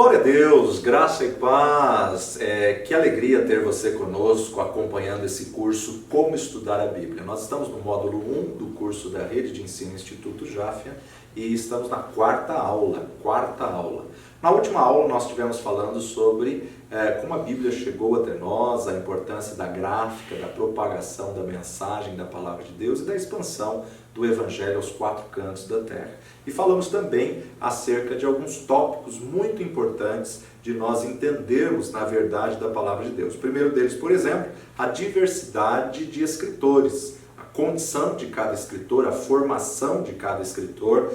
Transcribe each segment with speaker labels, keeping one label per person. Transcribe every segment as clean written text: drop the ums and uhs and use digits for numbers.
Speaker 1: Glória a Deus, graça e paz. Que alegria ter você conosco acompanhando esse curso Como Estudar a Bíblia. Nós estamos no módulo 1 do curso da Rede de Ensino Instituto Jáfia e estamos na quarta aula. Na última aula nós estivemos falando sobre como a Bíblia chegou até nós, a importância da gráfica, da propagação da mensagem da Palavra de Deus e da expansão do Evangelho aos quatro cantos da terra. E falamos também acerca de alguns tópicos muito importantes de nós entendermos na verdade da Palavra de Deus. O primeiro deles, por exemplo, a diversidade de escritores. A condição de cada escritor, a formação de cada escritor,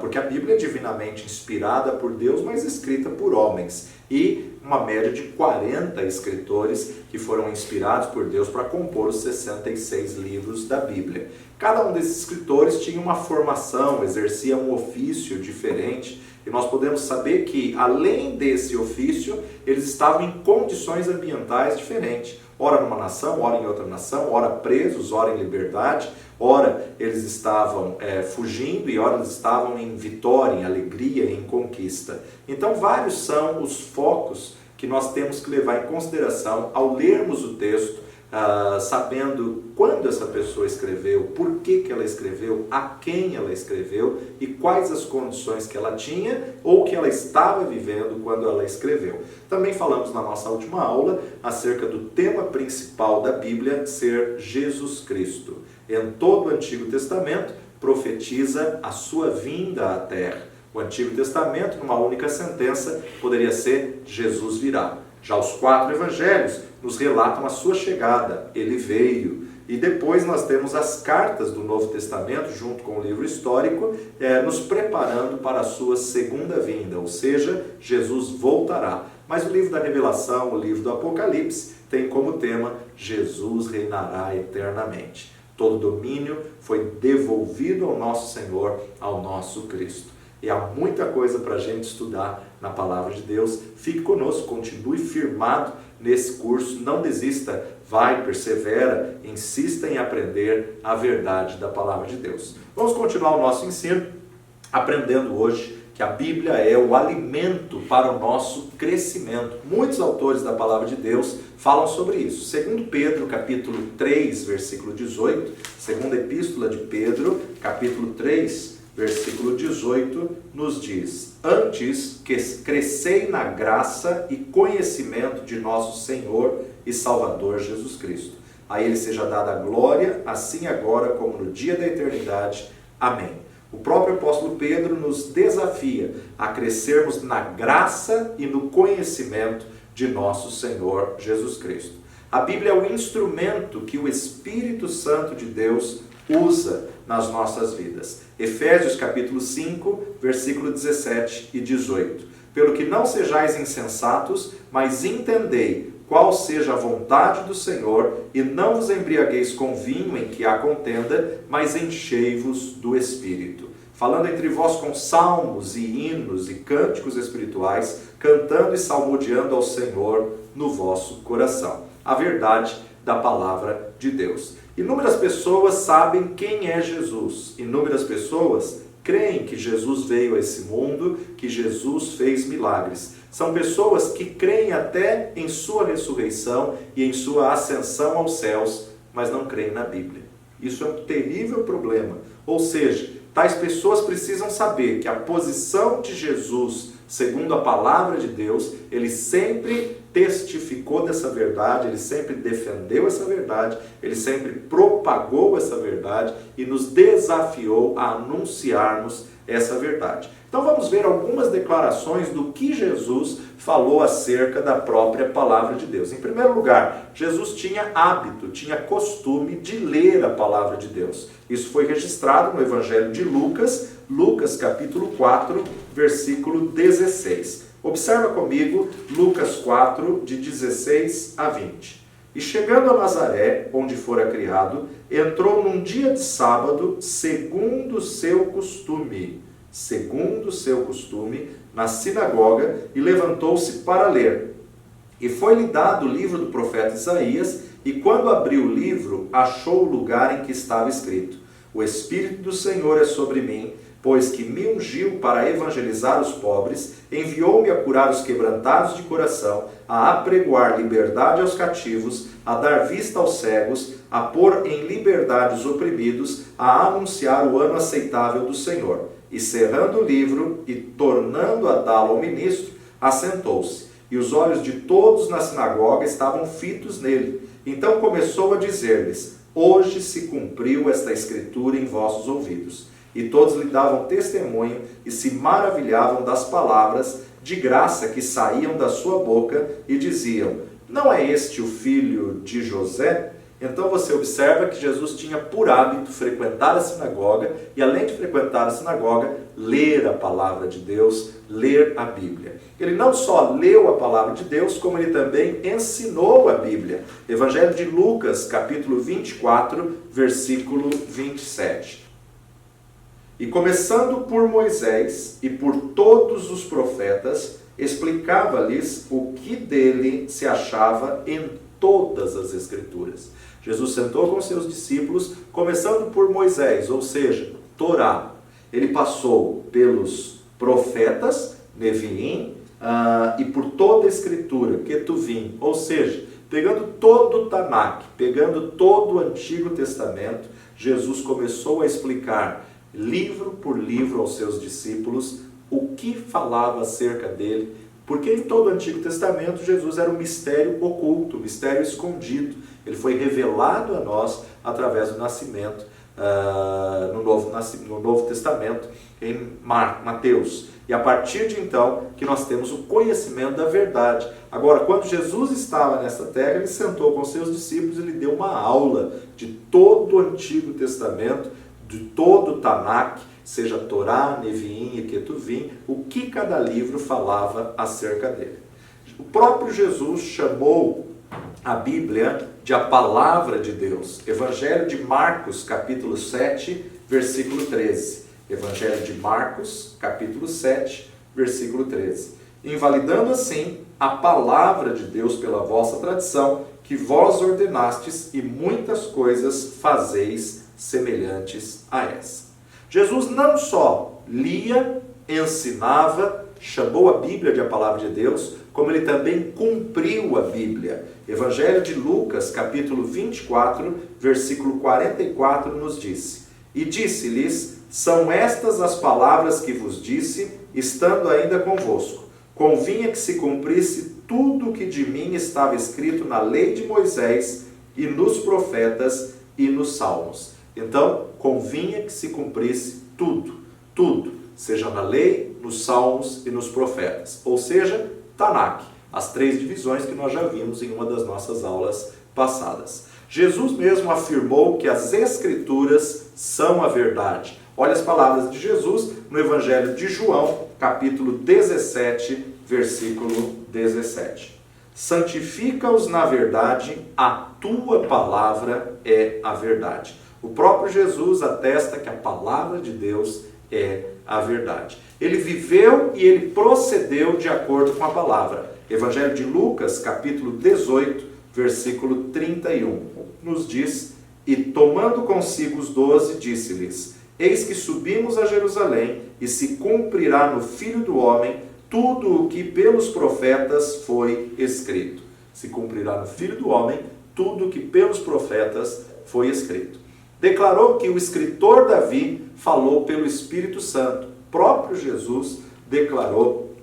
Speaker 1: porque a Bíblia é divinamente inspirada por Deus, mas escrita por homens. E uma média de 40 escritores que foram inspirados por Deus para compor os 66 livros da Bíblia. Cada um desses escritores tinha uma formação, exercia um ofício diferente, e nós podemos saber que, além desse ofício, eles estavam em condições ambientais diferentes. Ora numa nação, ora em outra nação, ora presos, ora em liberdade, ora eles estavam fugindo e ora eles estavam em vitória, em alegria, em conquista. Então vários são os focos que nós temos que levar em consideração ao lermos o texto, sabendo quando essa pessoa escreveu, por que ela escreveu, a quem ela escreveu e quais as condições que ela tinha ou que ela estava vivendo quando ela escreveu. Também falamos na nossa última aula acerca do tema principal da Bíblia ser Jesus Cristo. Em todo o Antigo Testamento profetiza a sua vinda à terra. O Antigo Testamento, numa única sentença, poderia ser Jesus virá. Já os quatro evangelhos nos relatam a sua chegada, ele veio. E depois nós temos as cartas do Novo Testamento, junto com o livro histórico, nos preparando para a sua segunda vinda, ou seja, Jesus voltará. Mas o livro da Revelação, o livro do Apocalipse, tem como tema Jesus reinará eternamente. Todo domínio foi devolvido ao nosso Senhor, ao nosso Cristo. E há muita coisa para a gente estudar na Palavra de Deus. Fique conosco, continue firmado nesse curso, não desista, vai, persevera, insista em aprender a verdade da Palavra de Deus. Vamos continuar o nosso ensino, aprendendo hoje que a Bíblia é o alimento para o nosso crescimento. Muitos autores da Palavra de Deus falam sobre isso. Segundo Pedro, capítulo 3, versículo 18, segunda epístola de Pedro, capítulo 3, versículo 18, nos diz: antes que crescei na graça e conhecimento de nosso Senhor e Salvador Jesus Cristo. A Ele seja dada a glória, assim agora como no dia da eternidade. Amém. O próprio apóstolo Pedro nos desafia a crescermos na graça e no conhecimento de nosso Senhor Jesus Cristo. A Bíblia é o instrumento que o Espírito Santo de Deus usa nas nossas vidas. Efésios capítulo 5, versículo 17 e 18. Pelo que não sejais insensatos, mas entendei qual seja a vontade do Senhor, e não vos embriagueis com vinho em que há contenda, mas enchei-vos do Espírito. Falando entre vós com salmos e hinos e cânticos espirituais, cantando e salmodiando ao Senhor no vosso coração. A verdade da palavra de Deus. Inúmeras pessoas sabem quem é Jesus. Inúmeras pessoas creem que Jesus veio a esse mundo, que Jesus fez milagres. São pessoas que creem até em sua ressurreição e em sua ascensão aos céus, mas não creem na Bíblia. Isso é um terrível problema. Ou seja, tais pessoas precisam saber que a posição de Jesus, segundo a palavra de Deus, ele sempre testificou dessa verdade, ele sempre defendeu essa verdade, ele sempre propagou essa verdade e nos desafiou a anunciarmos essa verdade. Então vamos ver algumas declarações do que Jesus falou acerca da própria palavra de Deus. Em primeiro lugar, Jesus tinha hábito, tinha costume de ler a palavra de Deus. Isso foi registrado no Evangelho de Lucas, Lucas capítulo 4, versículo 16. Observa comigo Lucas 4, de 16 a 20. E chegando a Nazaré, onde fora criado, entrou num dia de sábado, segundo o seu costume, na sinagoga, e levantou-se para ler. E foi-lhe dado o livro do profeta Isaías, e quando abriu o livro, achou o lugar em que estava escrito: O Espírito do Senhor é sobre mim, pois que me ungiu para evangelizar os pobres, enviou-me a curar os quebrantados de coração, a apregoar liberdade aos cativos, a dar vista aos cegos, a pôr em liberdade os oprimidos, a anunciar o ano aceitável do Senhor. E cerrando o livro e tornando a dá-lo ao ministro, assentou-se. E os olhos de todos na sinagoga estavam fitos nele. Então começou a dizer-lhes: hoje se cumpriu esta escritura em vossos ouvidos. E todos lhe davam testemunho e se maravilhavam das palavras de graça que saíam da sua boca e diziam: não é este o filho de José? Então você observa que Jesus tinha por hábito frequentar a sinagoga e, além de frequentar a sinagoga, ler a palavra de Deus, ler a Bíblia. Ele não só leu a palavra de Deus, como ele também ensinou a Bíblia. Evangelho de Lucas, capítulo 24, versículo 27. E começando por Moisés e por todos os profetas, explicava-lhes o que dele se achava em todas as Escrituras. Jesus sentou com seus discípulos, começando por Moisés, ou seja, Torá. Ele passou pelos profetas, Neviim, e por toda a Escritura, Ketuvim, ou seja, pegando todo o Tanakh, pegando todo o Antigo Testamento, Jesus começou a explicar livro por livro aos seus discípulos o que falava acerca dele, porque em todo o Antigo Testamento Jesus era um mistério oculto, um mistério escondido. Ele foi revelado a nós através do nascimento no Novo Testamento, em Mateus. E a partir de então que nós temos o conhecimento da verdade. Agora, quando Jesus estava nessa terra, ele sentou com seus discípulos e lhe deu uma aula de todo o Antigo Testamento, de todo o Tanakh, seja Torá, Neviim e Ketuvim, o que cada livro falava acerca dele. O próprio Jesus chamou a Bíblia de a Palavra de Deus. Evangelho de Marcos, capítulo 7, versículo 13. Evangelho de Marcos, capítulo 7, versículo 13. Invalidando assim a Palavra de Deus pela vossa tradição, que vós ordenastes, e muitas coisas fazeis semelhantes a essa. Jesus não só lia, ensinava, chamou a Bíblia de a Palavra de Deus, como ele também cumpriu a Bíblia. Evangelho de Lucas, capítulo 24, versículo 44, nos disse: e disse-lhes: são estas as palavras que vos disse, estando ainda convosco. Convinha que se cumprisse tudo o que de mim estava escrito na lei de Moisés, e nos profetas, e nos salmos. Então, convinha que se cumprisse tudo, seja na lei, nos salmos e nos profetas. Ou seja, Tanakh, as 3 divisões que nós já vimos em uma das nossas aulas passadas. Jesus mesmo afirmou que as Escrituras são a verdade. Olha as palavras de Jesus no Evangelho de João, capítulo 17, versículo 17. Santifica-os na verdade, a tua palavra é a verdade. O próprio Jesus atesta que a palavra de Deus é a verdade. Ele viveu e ele procedeu de acordo com a palavra. Evangelho de Lucas, capítulo 18, versículo 31, nos diz: e tomando consigo os 12, disse-lhes: eis que subimos a Jerusalém, e se cumprirá no Filho do Homem tudo o que pelos profetas foi escrito. Se cumprirá no Filho do Homem tudo o que pelos profetas foi escrito. Declarou que o escritor Davi falou pelo Espírito Santo. O próprio Jesus declarou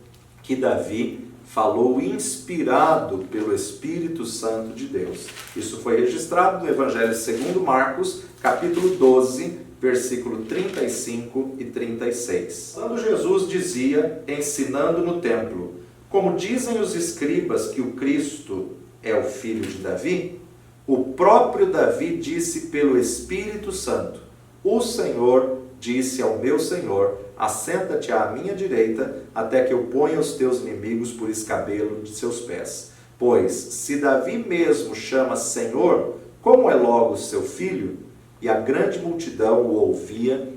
Speaker 1: que Davi falou inspirado pelo Espírito Santo de Deus. Isso foi registrado no Evangelho segundo Marcos, capítulo 12, versículo 35 e 36. Quando Jesus dizia, ensinando no templo: como dizem os escribas que o Cristo é o filho de Davi, o próprio Davi disse pelo Espírito Santo: o Senhor disse ao meu Senhor: assenta-te à minha direita, até que eu ponha os teus inimigos por escabelo de seus pés. Pois, se Davi mesmo chama Senhor, como é logo seu filho? E a grande multidão o ouvia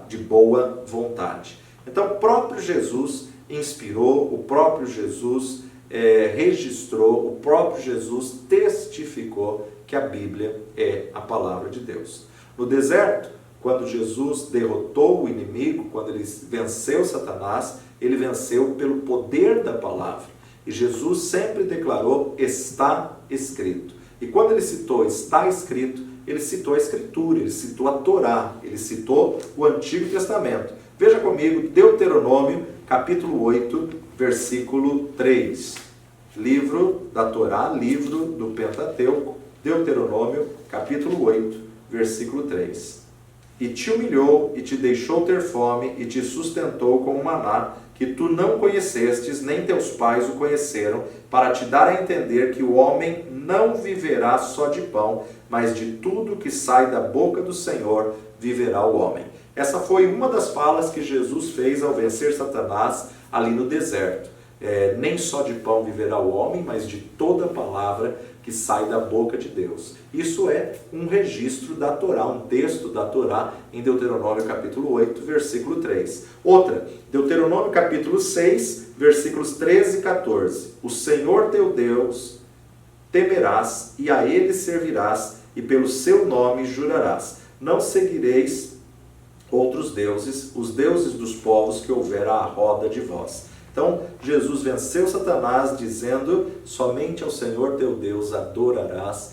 Speaker 1: de boa vontade. Então, o próprio Jesus inspirou, o próprio Jesus registrou, o próprio Jesus testificou que a Bíblia é a palavra de Deus. No deserto, quando Jesus derrotou o inimigo, quando ele venceu Satanás, ele venceu pelo poder da palavra. E Jesus sempre declarou, está escrito. E quando ele citou está escrito, ele citou a Escritura, ele citou a Torá, ele citou o Antigo Testamento. Veja comigo, Deuteronômio, capítulo 8, versículo 3. Livro da Torá, livro do Pentateuco, Deuteronômio, capítulo 8, versículo 3. E te humilhou, e te deixou ter fome, e te sustentou com um maná, que tu não conhecestes, nem teus pais o conheceram, para te dar a entender que o homem não viverá só de pão, mas de tudo que sai da boca do Senhor viverá o homem. Essa foi uma das falas que Jesus fez ao vencer Satanás ali no deserto. Nem só de pão viverá o homem, mas de toda palavra que sai da boca de Deus. Isso é um registro da Torá, um texto da Torá em Deuteronômio capítulo 8, versículo 3. Outra, Deuteronômio capítulo 6, versículos 13 e 14. O Senhor teu Deus temerás e a ele servirás e pelo seu nome jurarás. Não seguireis outros deuses, os deuses dos povos que houver à roda de vós. Então, Jesus venceu Satanás dizendo, somente ao Senhor teu Deus adorarás.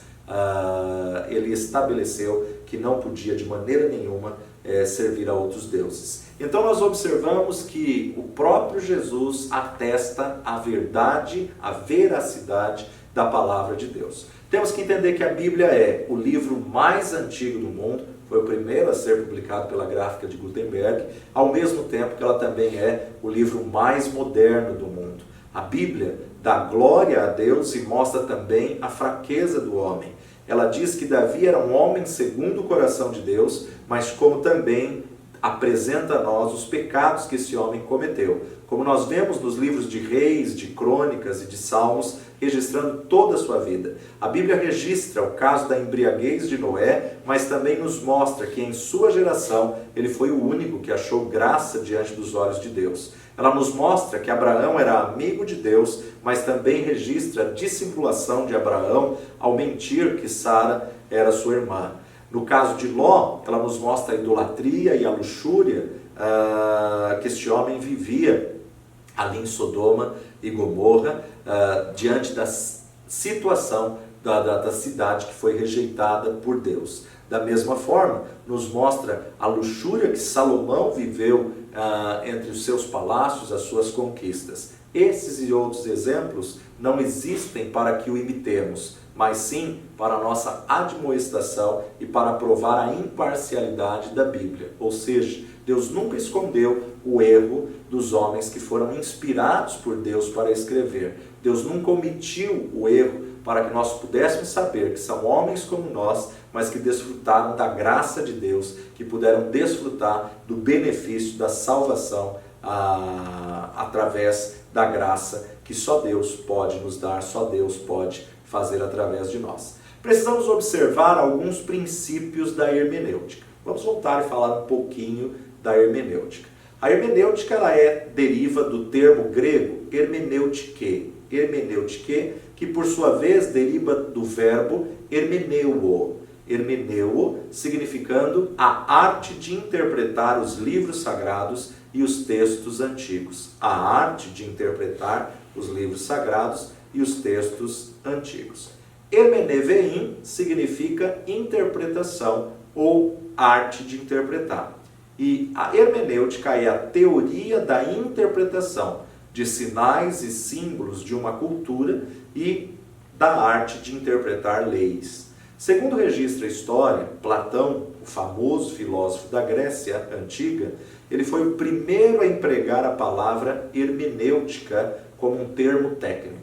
Speaker 1: Ele estabeleceu que não podia de maneira nenhuma servir a outros deuses. Então nós observamos que o próprio Jesus atesta a verdade, a veracidade da palavra de Deus. Temos que entender que a Bíblia é o livro mais antigo do mundo, foi o primeiro a ser publicado pela Gráfica de Gutenberg, ao mesmo tempo que ela também é o livro mais moderno do mundo. A Bíblia dá glória a Deus e mostra também a fraqueza do homem. Ela diz que Davi era um homem segundo o coração de Deus, mas como também apresenta a nós os pecados que esse homem cometeu. Como nós vemos nos livros de Reis, de Crônicas e de Salmos, registrando toda a sua vida. A Bíblia registra o caso da embriaguez de Noé, mas também nos mostra que em sua geração ele foi o único que achou graça diante dos olhos de Deus. Ela nos mostra que Abraão era amigo de Deus, mas também registra a dissimulação de Abraão ao mentir que Sara era sua irmã. No caso de Ló, ela nos mostra a idolatria e a luxúria que este homem vivia ali em Sodoma e Gomorra, diante da situação da cidade que foi rejeitada por Deus. Da mesma forma, nos mostra a luxúria que Salomão viveu entre os seus palácios, as suas conquistas. Esses e outros exemplos não existem para que o imitemos, mas sim para a nossa admoestação e para provar a imparcialidade da Bíblia. Ou seja, Deus nunca escondeu o erro dos homens que foram inspirados por Deus para escrever. Deus nunca omitiu o erro para que nós pudéssemos saber que são homens como nós, mas que desfrutaram da graça de Deus, que puderam desfrutar do benefício da salvação através da graça que só Deus pode nos dar, só Deus pode fazer através de nós. Precisamos observar alguns princípios da hermenêutica. Vamos voltar e falar um pouquinho da hermenêutica. A hermenêutica deriva do termo grego hermeneutike, que por sua vez deriva do verbo hermeneuo. Hermeneuo significando a arte de interpretar os livros sagrados e os textos antigos. A arte de interpretar os livros sagrados e os textos antigos. Hermenevein significa interpretação ou arte de interpretar. E a hermenêutica é a teoria da interpretação de sinais e símbolos de uma cultura e da arte de interpretar leis. Segundo registra a história, Platão, o famoso filósofo da Grécia Antiga, ele foi o primeiro a empregar a palavra hermenêutica como um termo técnico.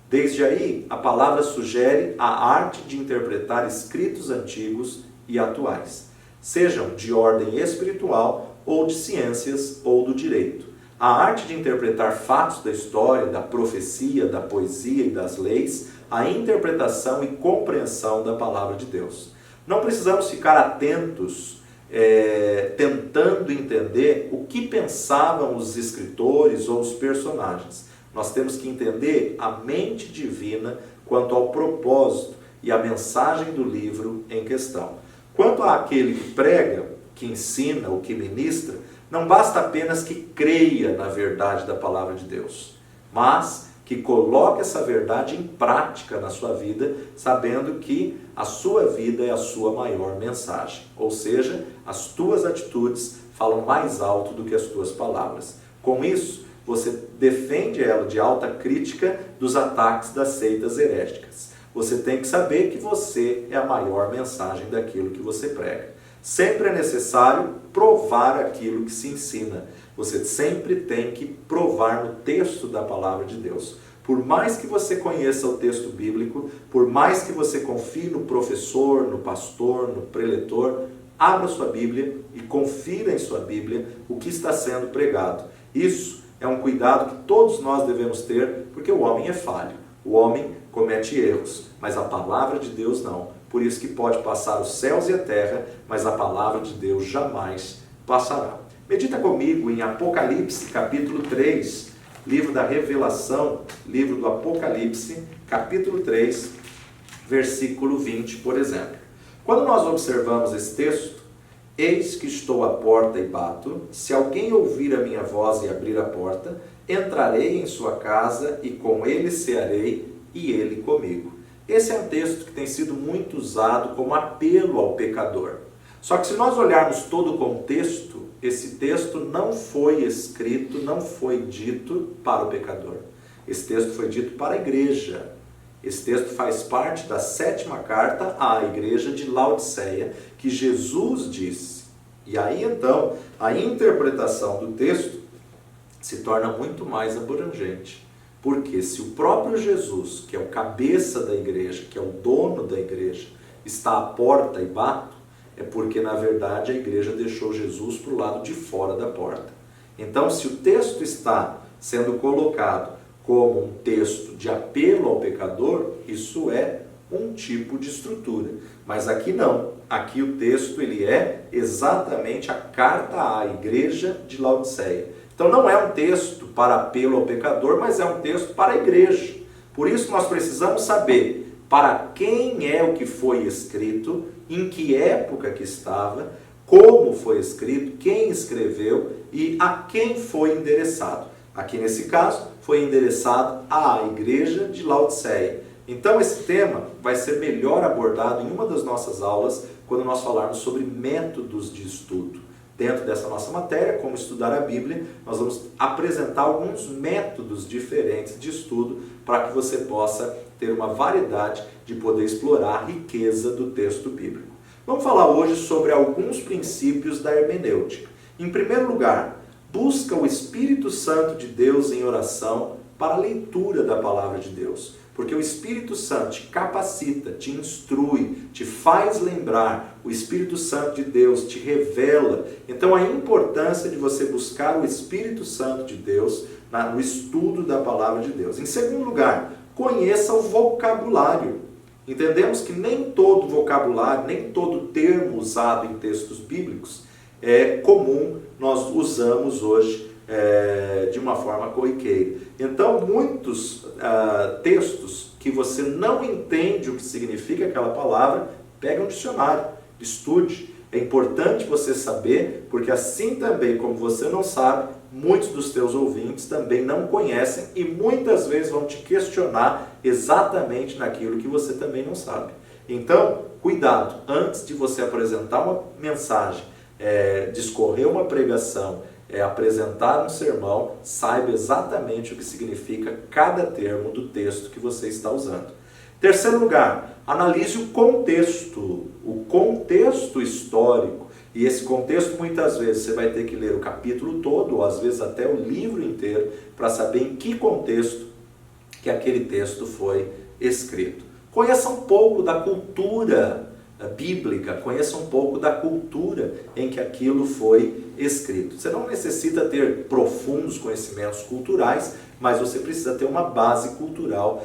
Speaker 1: Desde aí, a palavra sugere a arte de interpretar escritos antigos e atuais, sejam de ordem espiritual ou de ciências ou do direito. A arte de interpretar fatos da história, da profecia, da poesia e das leis, a interpretação e compreensão da palavra de Deus. Não precisamos ficar atentos, tentando entender o que pensavam os escritores ou os personagens. Nós temos que entender a mente divina quanto ao propósito e a mensagem do livro em questão. Quanto àquele que prega, que ensina, o que ministra, não basta apenas que creia na verdade da palavra de Deus, mas que coloque essa verdade em prática na sua vida, sabendo que a sua vida é a sua maior mensagem. Ou seja, as tuas atitudes falam mais alto do que as tuas palavras. Com isso, você defende ela de alta crítica dos ataques das seitas heréticas. Você tem que saber que você é a maior mensagem daquilo que você prega. Sempre é necessário provar aquilo que se ensina. Você sempre tem que provar no texto da palavra de Deus. Por mais que você conheça o texto bíblico, por mais que você confie no professor, no pastor, no preletor, abra sua Bíblia e confira em sua Bíblia o que está sendo pregado. Isso é um cuidado que todos nós devemos ter, porque o homem é falho, o homem comete erros, mas a palavra de Deus não. Por isso que pode passar os céus e a terra, mas a palavra de Deus jamais passará. Medita comigo em Apocalipse, capítulo 3, livro da Revelação, livro do Apocalipse, capítulo 3, versículo 20, por exemplo. Quando nós observamos esse texto, eis que estou à porta e bato, se alguém ouvir a minha voz e abrir a porta, entrarei em sua casa e com ele cearei e ele comigo. Esse é um texto que tem sido muito usado como apelo ao pecador. Só que se nós olharmos todo o contexto, esse texto não foi escrito, não foi dito para o pecador. Esse texto foi dito para a igreja. Esse texto faz parte da 7ª carta à igreja de Laodiceia, que Jesus disse. E aí então, a interpretação do texto se torna muito mais abrangente. Porque se o próprio Jesus, que é o cabeça da igreja, que é o dono da igreja, está à porta e bate, é porque, na verdade, a igreja deixou Jesus para o lado de fora da porta. Então, se o texto está sendo colocado como um texto de apelo ao pecador, isso é um tipo de estrutura. Mas aqui não. Aqui o texto ele é exatamente a carta à igreja de Laodiceia. Então, não é um texto para apelo ao pecador, mas é um texto para a igreja. Por isso, nós precisamos saber para quem é o que foi escrito, em que época que estava, como foi escrito, quem escreveu e a quem foi endereçado. Aqui nesse caso, foi endereçado à igreja de Laodiceia. Então esse tema vai ser melhor abordado em uma das nossas aulas, quando nós falarmos sobre métodos de estudo. Dentro dessa nossa matéria, como estudar a Bíblia, nós vamos apresentar alguns métodos diferentes de estudo para que você possa ter uma variedade de poder explorar a riqueza do texto bíblico. Vamos falar hoje sobre alguns princípios da hermenêutica. Em primeiro lugar, busca o Espírito Santo de Deus em oração para a leitura da palavra de Deus. Porque o Espírito Santo te capacita, te instrui, te faz lembrar. O Espírito Santo de Deus te revela. Então a importância de você buscar o Espírito Santo de Deus no estudo da palavra de Deus. Em segundo lugar, conheça o vocabulário. Entendemos que nem todo vocabulário, nem todo termo usado em textos bíblicos é comum, nós usamos hoje de uma forma corriqueira. Então, muitos textos que você não entende o que significa aquela palavra, pega um dicionário, estude. É importante você saber, porque assim também como você não sabe, muitos dos teus ouvintes também não conhecem e muitas vezes vão te questionar exatamente naquilo que você também não sabe. Então, cuidado, antes de você apresentar uma mensagem, discorrer uma pregação, apresentar um sermão, saiba exatamente o que significa cada termo do texto que você está usando. Terceiro lugar, analise o contexto histórico. E esse contexto, muitas vezes, você vai ter que ler o capítulo todo, ou às vezes até o livro inteiro, para saber em que contexto que aquele texto foi escrito. Conheça um pouco da cultura bíblica, conheça um pouco da cultura em que aquilo foi escrito. Você não necessita ter profundos conhecimentos culturais, mas você precisa ter uma base cultural,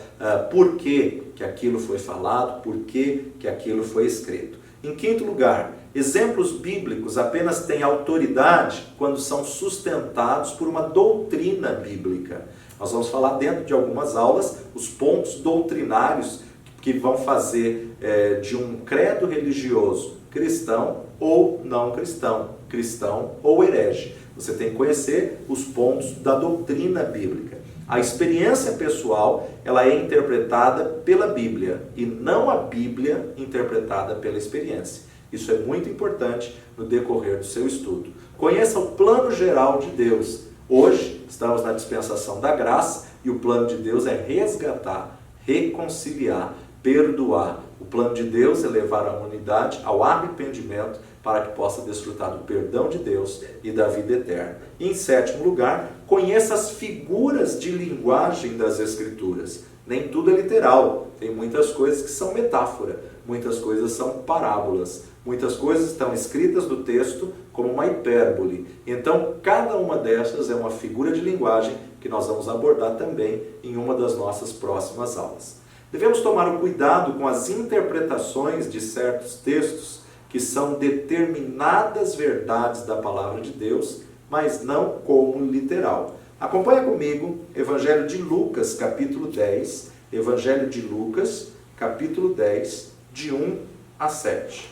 Speaker 1: por que aquilo foi falado, por que aquilo foi escrito. Em quinto lugar, exemplos bíblicos apenas têm autoridade quando são sustentados por uma doutrina bíblica. Nós vamos falar dentro de algumas aulas os pontos doutrinários que vão fazer de um credo religioso cristão ou não cristão, cristão ou herege. Você tem que conhecer os pontos da doutrina bíblica. A experiência pessoal, ela é interpretada pela Bíblia e não a Bíblia interpretada pela experiência. Isso é muito importante no decorrer do seu estudo. Conheça o plano geral de Deus. Hoje estamos na dispensação da graça e o plano de Deus é resgatar, reconciliar, perdoar. O plano de Deus é levar a humanidade ao arrependimento para que possa desfrutar do perdão de Deus e da vida eterna. E em sétimo lugar, conheça as figuras de linguagem das Escrituras. Nem tudo é literal, tem muitas coisas que são metáfora, muitas coisas são parábolas, muitas coisas estão escritas no texto como uma hipérbole. Então, cada uma dessas é uma figura de linguagem que nós vamos abordar também em uma das nossas próximas aulas. Devemos tomar o cuidado com as interpretações de certos textos que são determinadas verdades da palavra de Deus, mas não como literal. Acompanha comigo Evangelho de Lucas, capítulo 10, Evangelho de Lucas, capítulo 10, de 1 a 7.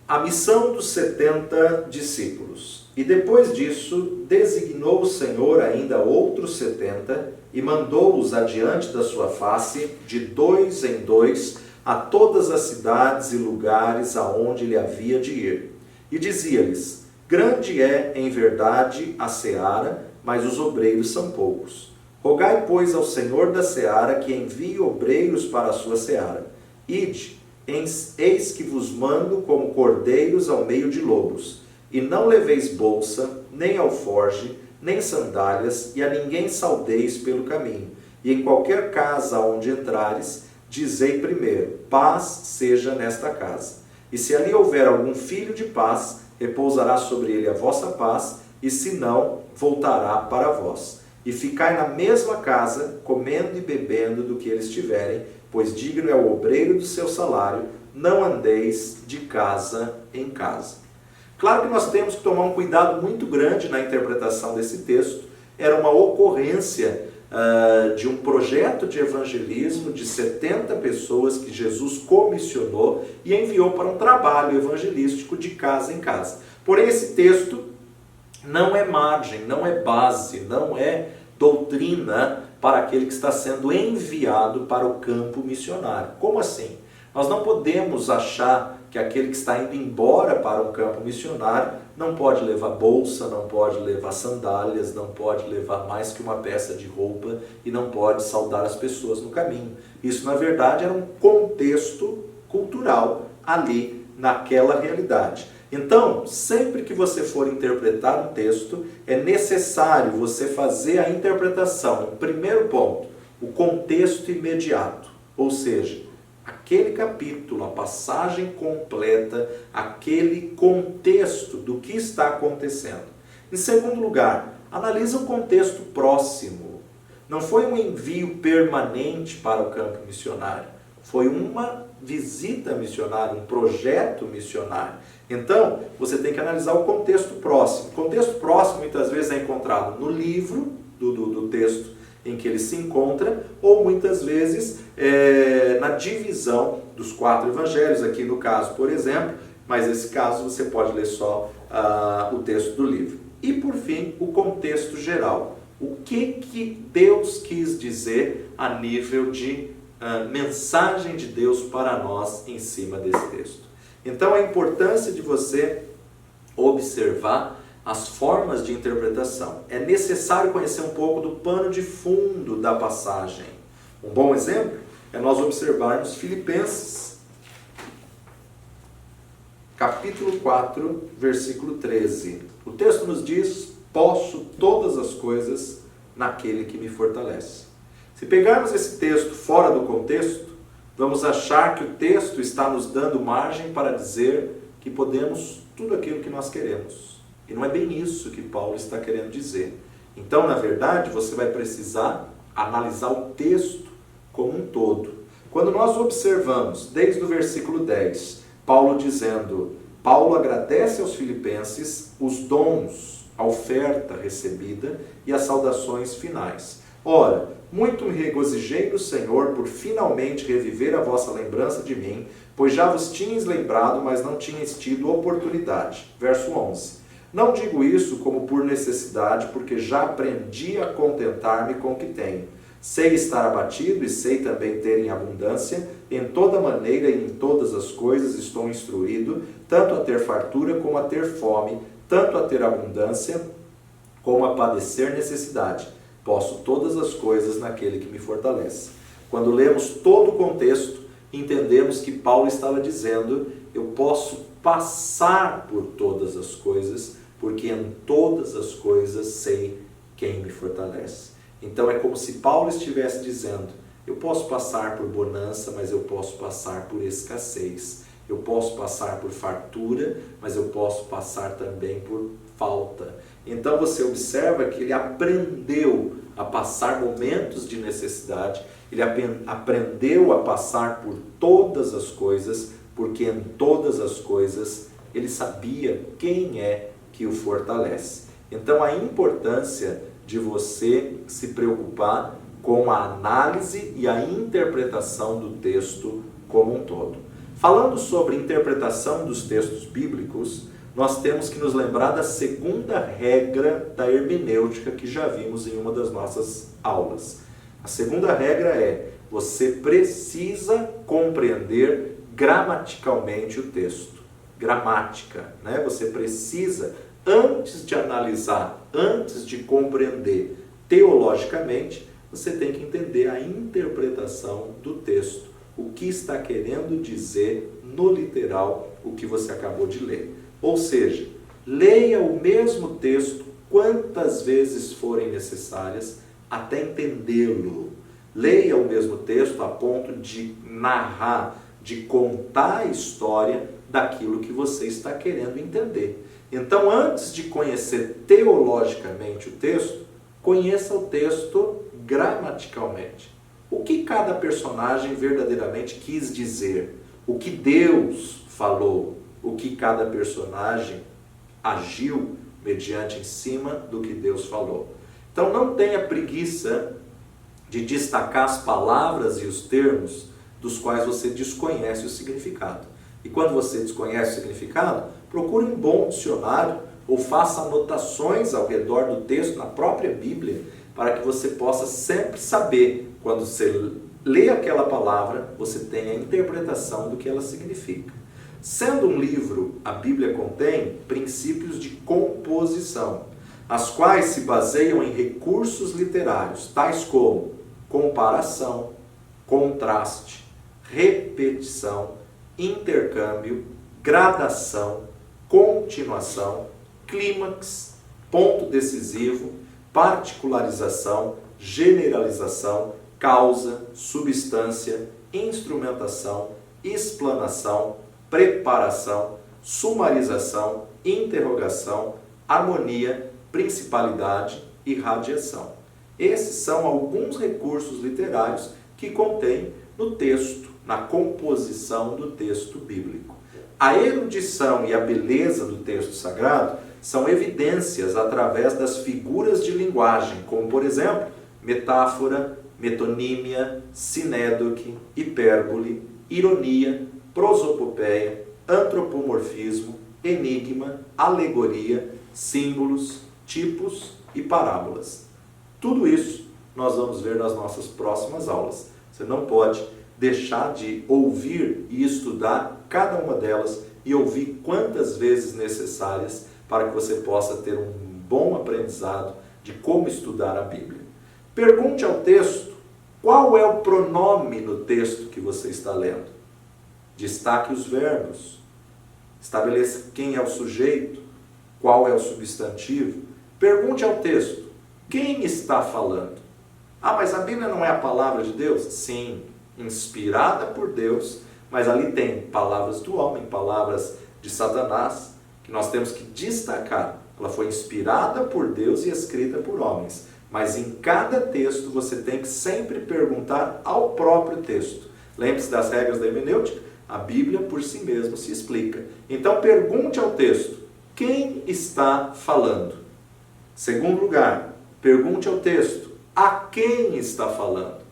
Speaker 1: A missão dos 70 discípulos. E depois disso, designou o Senhor ainda outros 70 e mandou-os adiante da sua face, de 2 em 2, a todas as cidades e lugares aonde ele havia de ir. E dizia-lhes: grande é, em verdade, a seara, mas os obreiros são poucos. Rogai, pois, ao Senhor da seara que envie obreiros para a sua seara. Ide, eis que vos mando como cordeiros ao meio de lobos. E não leveis bolsa, nem alforge, nem sandálias, e a ninguém saudeis pelo caminho. E em qualquer casa onde entrares, dizei primeiro: paz seja nesta casa. E se ali houver algum filho de paz, repousará sobre ele a vossa paz, e se não, voltará para vós. E ficai na mesma casa, comendo e bebendo do que eles tiverem, pois digno é o obreiro do seu salário, não andeis de casa em casa. Claro que nós temos que tomar um cuidado muito grande na interpretação desse texto. Era uma ocorrência de um projeto de evangelismo de 70 pessoas que Jesus comissionou e enviou para um trabalho evangelístico de casa em casa. Porém, esse texto não é margem, não é base, não é doutrina para aquele que está sendo enviado para o campo missionário. Como assim? Nós não podemos achar que aquele que está indo embora para um campo missionário não pode levar bolsa, não pode levar sandálias, não pode levar mais que uma peça de roupa e não pode saudar as pessoas no caminho. Isso, na verdade, era um contexto cultural ali naquela realidade. Então, sempre que você for interpretar um texto, é necessário você fazer a interpretação. O primeiro ponto, o contexto imediato, ou seja, aquele capítulo, a passagem completa, aquele contexto do que está acontecendo. Em segundo lugar, analisa o contexto próximo. Não foi um envio permanente para o campo missionário, foi uma visita missionária, um projeto missionário. Então, você tem que analisar o contexto próximo. O contexto próximo muitas vezes é encontrado no livro do texto em que ele se encontra, ou muitas vezes na divisão dos 4 evangelhos, aqui no caso, por exemplo, mas nesse caso você pode ler só o texto do livro. E por fim, o contexto geral. O que Deus quis dizer a nível de mensagem de Deus para nós em cima desse texto. Então, a importância de você observar as formas de interpretação. É necessário conhecer um pouco do pano de fundo da passagem. Um bom exemplo é nós observarmos Filipenses, capítulo 4, versículo 13. O texto nos diz: posso todas as coisas naquele que me fortalece. Se pegarmos esse texto fora do contexto, vamos achar que o texto está nos dando margem para dizer que podemos tudo aquilo que nós queremos. E não é bem isso que Paulo está querendo dizer. Então, na verdade, você vai precisar analisar o texto como um todo. Quando nós observamos, desde o versículo 10, Paulo agradece aos filipenses os dons, a oferta recebida e as saudações finais. Ora, Muito me regozijei no Senhor por finalmente reviver a vossa lembrança de mim, pois já vos tinhas lembrado, mas não tinhas tido oportunidade. Verso 11. Não digo isso como por necessidade, porque já aprendi a contentar-me com o que tenho. Sei estar abatido e sei também ter em abundância. Em toda maneira e em todas as coisas estou instruído, tanto a ter fartura como a ter fome, tanto a ter abundância como a padecer necessidade. Posso todas as coisas naquele que me fortalece. Quando lemos todo o contexto, entendemos que Paulo estava dizendo: eu posso passar por todas as coisas, porque em todas as coisas sei quem me fortalece. Então é como se Paulo estivesse dizendo: eu posso passar por bonança, mas eu posso passar por escassez. Eu posso passar por fartura, mas eu posso passar também por falta. Então você observa que ele aprendeu a passar momentos de necessidade, ele aprendeu a passar por todas as coisas, porque em todas as coisas ele sabia quem é que o fortalece. Então a importância de você se preocupar com a análise e a interpretação do texto como um todo. Falando sobre interpretação dos textos bíblicos, nós temos que nos lembrar da segunda regra da hermenêutica que já vimos em uma das nossas aulas. A segunda regra é: você precisa compreender gramaticalmente o texto. Gramática, né? Você precisa, antes de analisar, antes de compreender teologicamente, você tem que entender a interpretação do texto. O que está querendo dizer no literal o que você acabou de ler. Ou seja, leia o mesmo texto quantas vezes forem necessárias até entendê-lo. Leia o mesmo texto a ponto de narrar, de contar a história daquilo que você está querendo entender. Então, antes de conhecer teologicamente o texto, conheça o texto gramaticalmente. O que cada personagem verdadeiramente quis dizer? O que Deus falou? O que cada personagem agiu mediante em cima do que Deus falou? Então não tenha preguiça de destacar as palavras e os termos dos quais você desconhece o significado. E quando você desconhece o significado, procure um bom dicionário ou faça anotações ao redor do texto na própria Bíblia, para que você possa sempre saber, quando você lê aquela palavra, você tem a interpretação do que ela significa. Sendo um livro, a Bíblia contém princípios de composição, as quais se baseiam em recursos literários, tais como comparação, contraste, repetição, intercâmbio, gradação, continuação, clímax, ponto decisivo, particularização, generalização, causa, substância, instrumentação, explanação, preparação, sumarização, interrogação, harmonia, principalidade e radiação. Esses são alguns recursos literários que contém no texto, na composição do texto bíblico. A erudição e a beleza do texto sagrado são evidências através das figuras de linguagem, como, por exemplo, metáfora, metonímia, sinédoque, hipérbole, ironia, prosopopeia, antropomorfismo, enigma, alegoria, símbolos, tipos e parábolas. Tudo isso nós vamos ver nas nossas próximas aulas. Você não pode deixar de ouvir e estudar cada uma delas e ouvir quantas vezes necessárias para que você possa ter um bom aprendizado de como estudar a Bíblia. Pergunte ao texto qual é o pronome no texto que você está lendo. Destaque os verbos. Estabeleça quem é o sujeito, qual é o substantivo. Pergunte ao texto quem está falando. Ah, mas a Bíblia não é a palavra de Deus? Sim, inspirada por Deus, mas ali tem palavras do homem, palavras de Satanás, que nós temos que destacar. Ela foi inspirada por Deus e escrita por homens. Mas em cada texto você tem que sempre perguntar ao próprio texto. Lembre-se das regras da hermenêutica, a Bíblia por si mesma se explica. Então pergunte ao texto, quem está falando? Segundo lugar, pergunte ao texto, a quem está falando.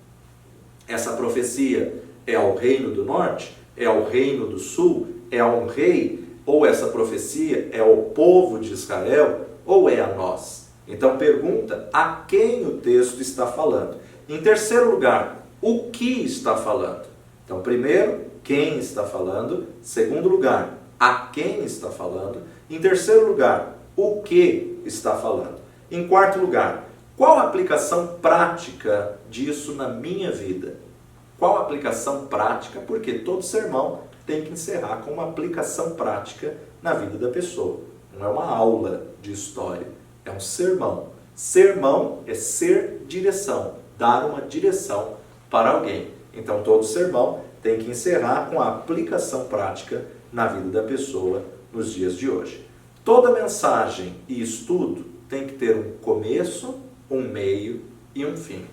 Speaker 1: Essa profecia é ao reino do norte? É ao reino do sul? É a um rei? Ou essa profecia é ao povo de Israel? Ou é a nós? Então pergunta a quem o texto está falando. Em terceiro lugar, o que está falando? Então primeiro, quem está falando. Segundo lugar, a quem está falando. Em terceiro lugar, o que está falando. Em quarto lugar, qual a aplicação prática disso na minha vida? Qual a aplicação prática? Porque todo sermão tem que encerrar com uma aplicação prática na vida da pessoa. Não é uma aula de história, é um sermão. Sermão é ser direção, dar uma direção para alguém. Então todo sermão tem que encerrar com a aplicação prática na vida da pessoa nos dias de hoje. Toda mensagem e estudo tem que ter um começo, um meio e um fim.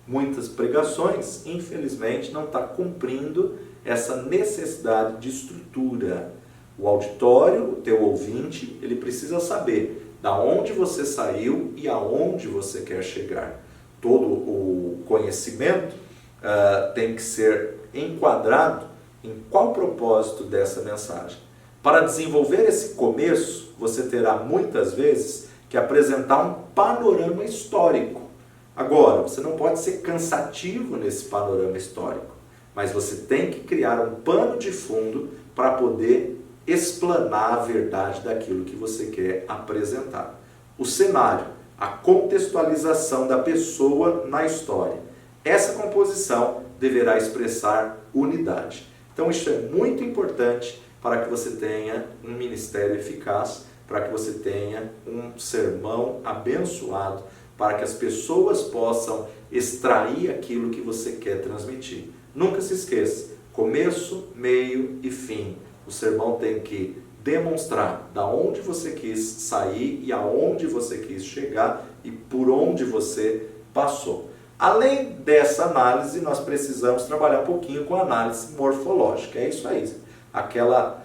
Speaker 1: Muitas pregações, infelizmente, não estão cumprindo essa necessidade de estrutura. O auditório, o teu ouvinte, ele precisa saber da onde você saiu e aonde você quer chegar. Todo o conhecimento tem que ser enquadrado em qual propósito dessa mensagem. Para desenvolver esse começo, você terá muitas vezes que apresentar um panorama histórico. Agora, você não pode ser cansativo nesse panorama histórico, mas você tem que criar um pano de fundo para poder explanar a verdade daquilo que você quer apresentar. O cenário, a contextualização da pessoa na história. Essa composição deverá expressar unidade. Então isso é muito importante para que você tenha um ministério eficaz, para que você tenha um sermão abençoado, para que as pessoas possam extrair aquilo que você quer transmitir. Nunca se esqueça, começo, meio e fim. O sermão tem que demonstrar da onde você quis sair e aonde você quis chegar e por onde você passou. Além dessa análise, nós precisamos trabalhar um pouquinho com a análise morfológica. É isso aí. Aquela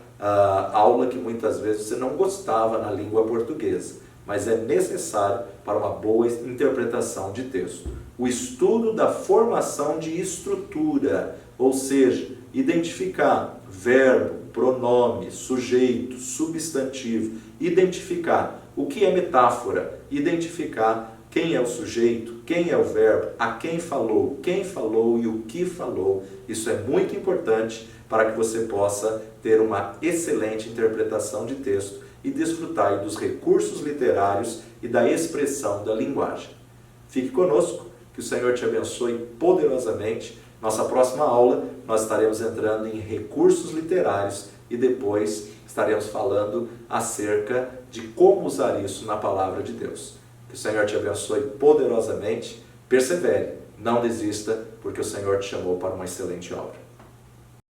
Speaker 1: aula que muitas vezes você não gostava na língua portuguesa, mas é necessário para uma boa interpretação de texto. O estudo da formação de estrutura, ou seja, identificar verbo, pronome, sujeito, substantivo, identificar o que é metáfora, identificar quem é o sujeito, quem é o verbo, a quem falou e o que falou. Isso é muito importante para que você possa ter uma excelente interpretação de texto e desfrutar dos recursos literários e da expressão da linguagem. Fique conosco, que o Senhor te abençoe poderosamente. Nossa próxima aula, nós estaremos entrando em recursos literários e depois estaremos falando acerca de como usar isso na palavra de Deus. Que o Senhor te abençoe poderosamente. Persevere, não desista, porque o Senhor te chamou para uma excelente obra.